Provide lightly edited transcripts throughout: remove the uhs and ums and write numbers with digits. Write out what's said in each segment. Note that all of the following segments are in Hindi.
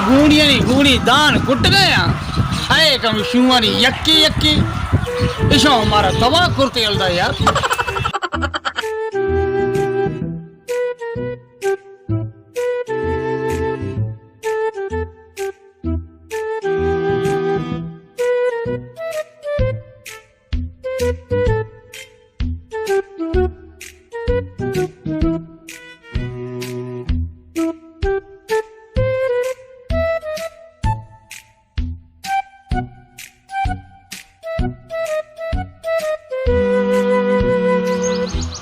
गूढ़िया नहीं गूढ़ी दान कुट गया है कम शुमारी यक्की यक्की इशो हमारा तबाह करते अलदा यार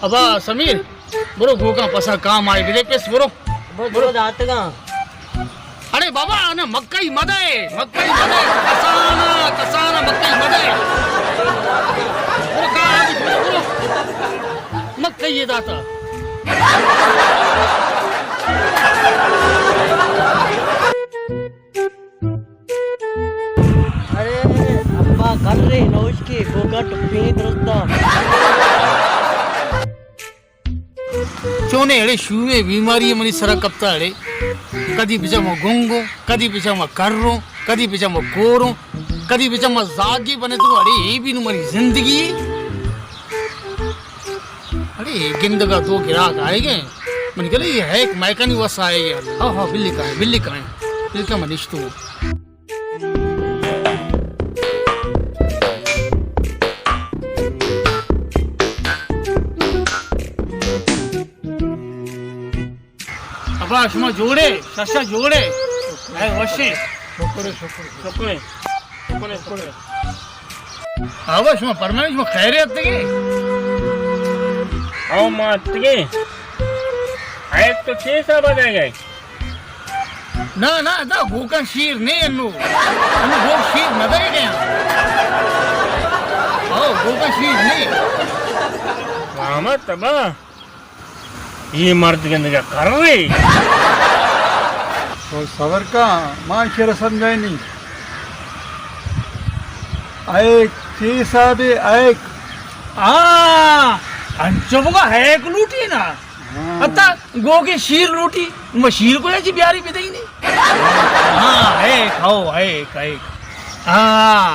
अबा समीर बरो भूखा पसा काम आए बिले पेस बरो बरो दात का अरे बाबा ना मक्कई मदे कसाना कसाना मक्कई मदे बरो का बरो मक्कई ये दाता अरे अब्बा कर रहे नौज के गोगट पीत रस्ता चोने अड़े शुए बीमारी मनी सरा कप्ता अड़े कदी बिचामा गुंगो कदी बिचामा कर्रो कदी बिचामा कोरो कदी बिचामा जागी बने तो अड़े ये भी नुमारी जिंदगी अड़े गिंदगा दो गिराक आएगे मन कहले ये है एक मैकानी वस आएगे हाँ हाँ बिल्ली का मनीष तू शुमा जोड़े शशा जोड़े है वशे शुक्रे आवा शुमा परमानेंट शुमा खैरियत के आओ मात के आए तो 6 साल बन गए ना दा भूखा शीर ने अन्नु वो शीर न दे गया आओ भूखा शीर ने मामा तबा ये मर्द के अंदर क्या कर रहे तो सबर का मां शेर समझाए नहीं एक सीसा भी एक अंचोगा है एक लूटी ना अता गो के शीर लूटी मशीर को ऐसी प्यारी भी नहीं हाँ है खाओ है हाँ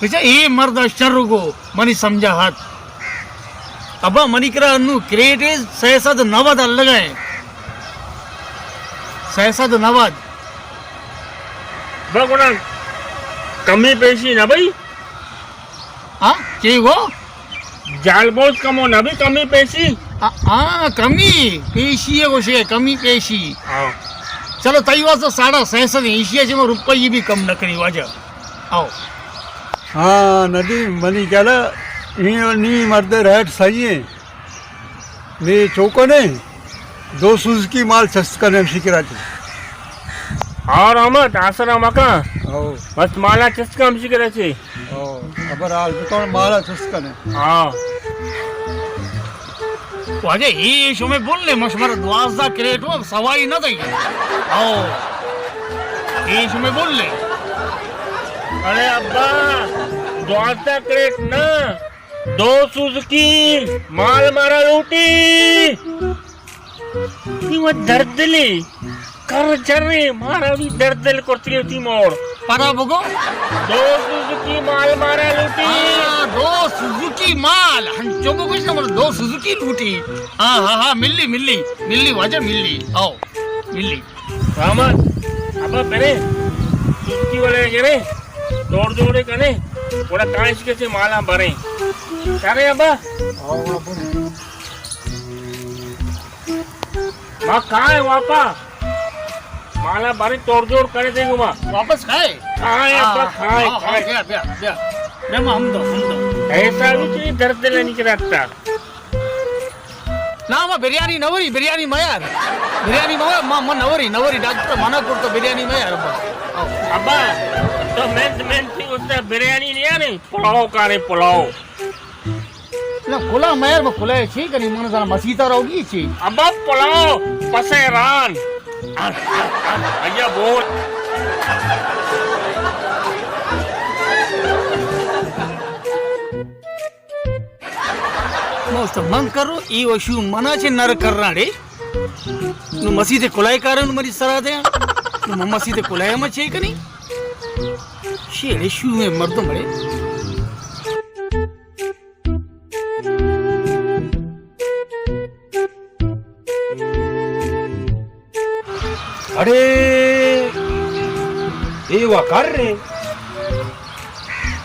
बेचा ये मर्द शर्र को मनी समझा हाथ अब मनिकरा अनु क्रेट इज सहसद नवद अलग है सहसद नवद भगवान कमी पेशी ना भाई हाँ ठीक हो जाल बहुत कम हो ना भी कमी पेशी हाँ कमी पेशी है कुछ कमी पेशी हाँ चलो तई वास्ते 650 में रुपये भी कम न करी वजह आओ हाँ नदी मनी कहला नी मर्द रेट सही है नी चौको ने 2 सुजुकी माल सस्ता ने शिकरा थे और अमत आसरा मका ओ बस माला चस्का हम शिकरा थे ओ अबर आल तो माला सस्ता ने हाँ वाजे ये शो में बोल ले मशमर द्वाजा क्रेट हो सवाई न दई आओ ये शो में बोल ले अरे अब्बा द्वाजा क्रेट ना 2 सुजुकी माल मारा लूटी वो दर्दली कर जरे मारा भी दर्दल करती होती मोड़ परा बगो 2 सुजुकी माल मारा लूटी 2 सुजुकी माल हंचो को कुछ ना 2 सुजुकी लूटी हाँ मिल्ली वजह मिल्ली आओ मिल्ली रामत अब करे सुजुकी वाले करे तोड़ जोड़े करे थोड़ा कांच के से माला भरे करे अब्बा माँ कहाँ है वापा माला भरे तोड़ जोड़ करे देंगे माँ वापस खाए खाए अब्बा खाए मैं हम दो ऐसा भी चाहिए दर्द लेने के रखता ना माँ बिरयानी नवरी बिरयानी मयार बिरयानी माँ नवरी डॉक्टर मना कर तो बिरयानी मयार अब्बा तो मैं थी उसने बिरयानी लिया नहीं पुलाव का रे पुलाव ना mana kula mayer ma kula chi kani mana sana masita rogi chi Abba pulau paseran. Ayah bol. most man karo ee washu mana chi nar karrade nu masite kulai karan mari sarade nu masite kulai ma chi kani shele shu me mardo mare अरे ये वो कर रहे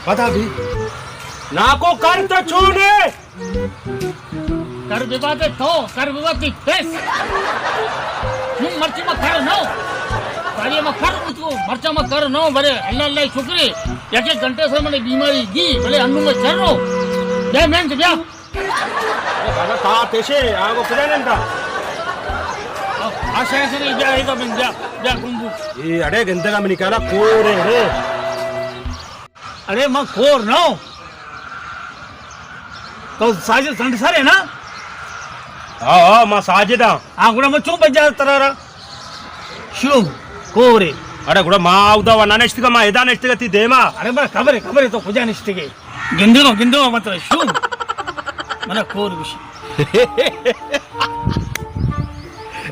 पता भी ना को कर तो छूने कर विवाद तो कर विवाद की बेस तुम मर्ची में कर नो कार्य में कर उसको मर्चा में कर नो बड़े अल्लाह अल्लाह शुक्र एक एक घंटे से मैंने बीमारी दी बड़े अन्नू में चल रो दे मैं तो क्या दादा था तेरे आगो कुछ नहीं था आशा से नहीं जाएगा मैं जा कुंभू ये अरे गंदे का मैं निकाला कोरे रे अरे मैं कोर नो तो साजिद संड सारे ना हाँ मां साजिदा गुड़ा में चुप बजा तरारा शू कोरे अरे गुड़ा मां उदा वना नेस्टिका मां एदा नेस्टिका ती देमा अरे बड़ा खबर है तो खुजा निष्ठिके गिंदो मतलब शू मना कोर विषय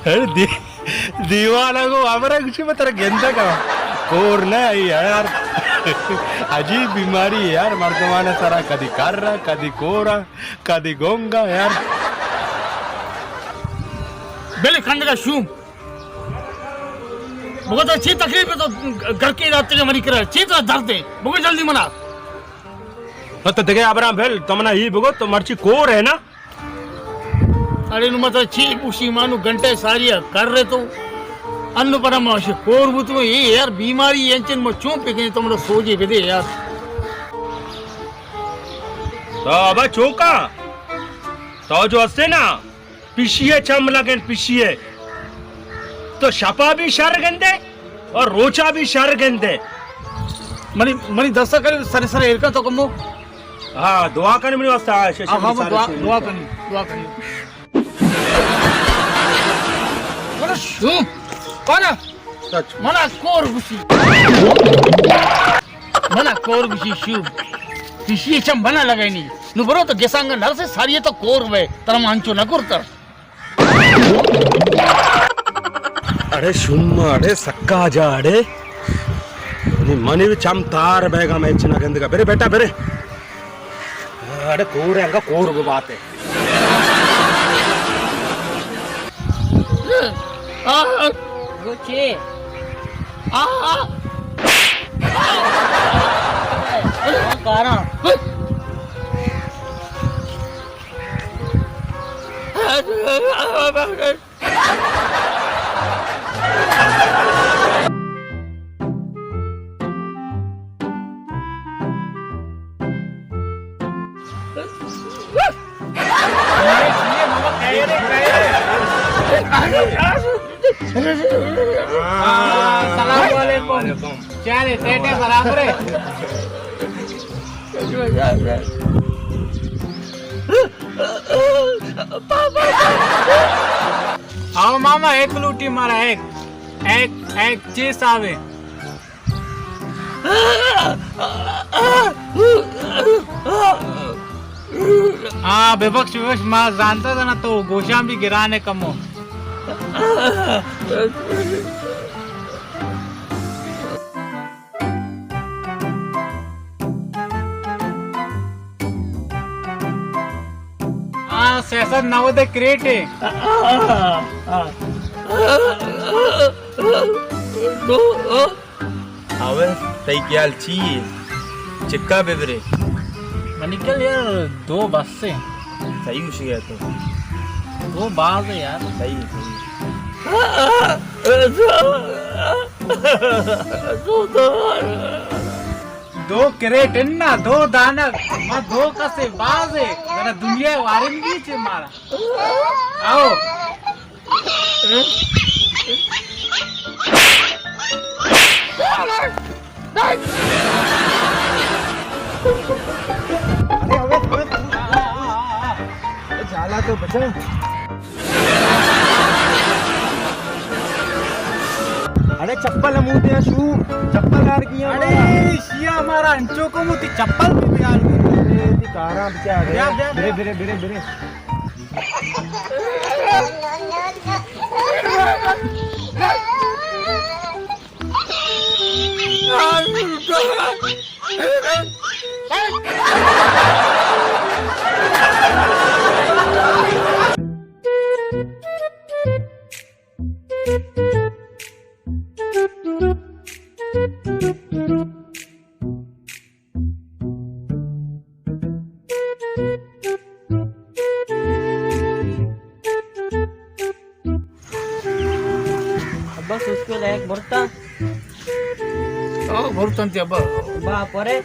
अरे दीवाना को हमारा कुछ में तेरा गेंदा का कोर नहीं यार अजीब बीमारी है यार मर्दमाना सारा कदी कर रहा कदी कोरा कदी गोंगा यार बेले खंड का शू बहुत अच्छी तकलीफ है तो घर के रास्ते के मरी कर अच्छी तरह दर्द है बहुत जल्दी मना तो देखे अबराम भेल तुमने ही भगो तो मर्ची कोर है ना अरे नु मतलब छी उसी मानु घंटे सारी कर रहे तो अन्न परमाश कोर बुत में ये यार बीमारी एंचन में चों पे के तुमने सोजे बेदे यार तो अब चौका तो जो हस्ते ना पिशिए चम लगन पिशिए तो शपा भी शर गंदे और रोचा भी शर गंदे मनी दस्ता करे सरे सरे एरका तो कमो हाँ दुआ करने मेरी वास्ता है हाँ दुआ करनी mana shum mana mana kor busi shum kishi cham bana lagaini nu baro to gesanga nar se sariye to kor ve taram ancho na kurta अरे शुम्मा अरे सक्का जा अरे मनी भी चम तार बैगा मैं इच्छा गंद का बेरे बेटा बेरे अरे कोर है कोर को बात है Goche. Cara. Assalamualaikum. Cari tete beraber. आओ मामा एक लूटी मारा एक चीज आवे हाँ बेबक्स माँ जानता था ना तो गोशाम भी गिराने कमो हाँ सैसर नवोदय क्रिएट है अवे तई क्या चाहिए चिक्का बेबरे निकल यार दो बस से सही उस गया तो दो बाज है यार सही दो क्रेट ना दो दानक मैं दो का से बाज है जरा दुनिया वारिन भी चे मारा आओ साला तो बचा। अरे चप्पल मुंह दे शू चप्पल यार किया अरे शिया हमारा अंचो को मुती चप्पल भी बिगाड़ दी। ती कारा बचा गया बिरे बिरे बिरे बिरे बस उसको लायक भरता ಬರುತ್ತಂತೆ ಹಬ್ಬ बा परे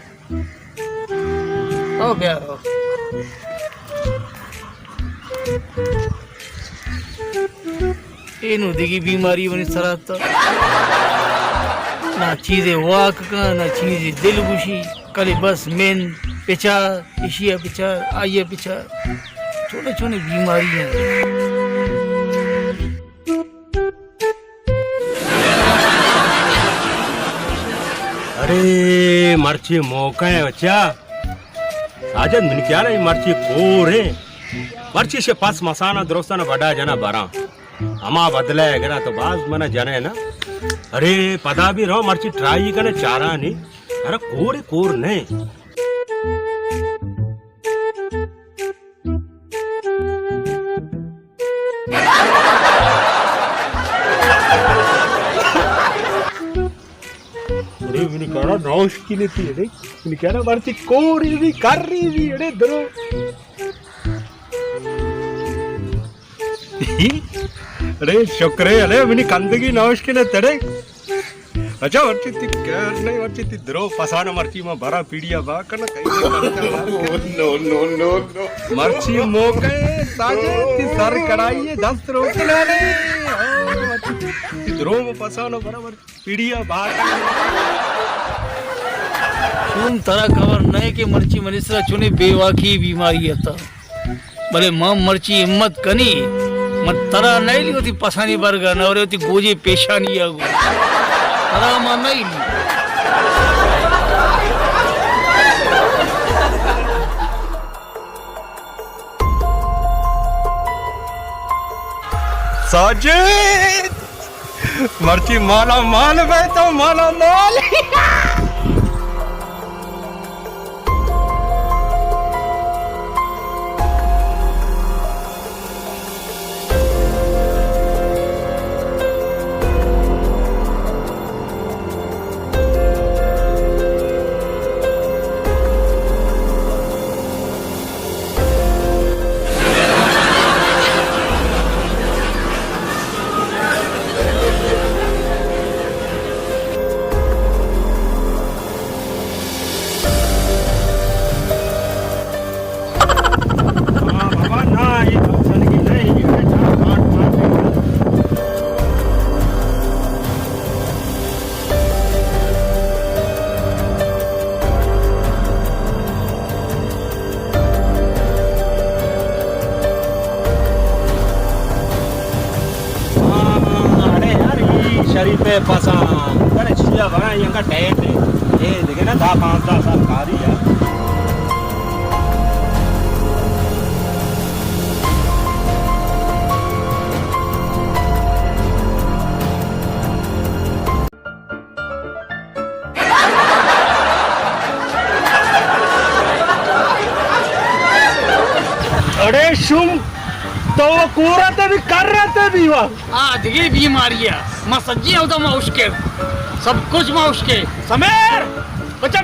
ಏನು ದಿಗಿ बीमारी बनी सरात ना चीजें वाक का ना चीजें दिल खुशी कल बस मेन पिछा इशिया पिछा आइया पिछा छोटे छोटे बीमारी हैं। अरे मर्ची मौका है बच्चा साजद मन क्या नहीं मर्ची कोर है मर्ची से पास मसाना दोस्ताना बड़ा जना बरा हमा बदला है ना तो बाज मना जने ना अरे पता भी रहो मर्ची ट्राई करने चारा नहीं अरे कोर कोर नहीं इन्हें कहना नौश की नहीं थी अरे इन्हें कहना मर्ची कोर इन्हें कर रही थी अरे दरो अरे शुक्र है अरे इन्हें कंदगी नौश की नहीं तेरे अच्छा मर्ची थी कर नहीं मर्ची थी दरो पसाना मर्ची में बड़ा पीड़िया बा करना कहीं नो नो नो नो मर्ची मौके साजे ती सर कड़ाई है 10 रोक ले ले दरो में पसाना बराबर पीड़िया बा तुम तरह खबर नहीं कि मर्ची मनीषरा चुने बेवाकी बीमारी है भले मां मर्ची हिम्मत कनी मत तरह नहीं ली होती पसानी बरगा न और होती गोजे पेशानी आगो तरह मां नहीं ली साजिद मर्ची माला माल में तो माला माल शरीफे पसंद अरे छिया बना यहाँ टेट ये देखे ना 10-5 साल कारी है अरे शुम तो वो कूरा तो भी कर रहे थे भी वह दिगी बीमारी है मैं सज्जी होता मैं उसके सब कुछ मैं उसके समीर बच्चा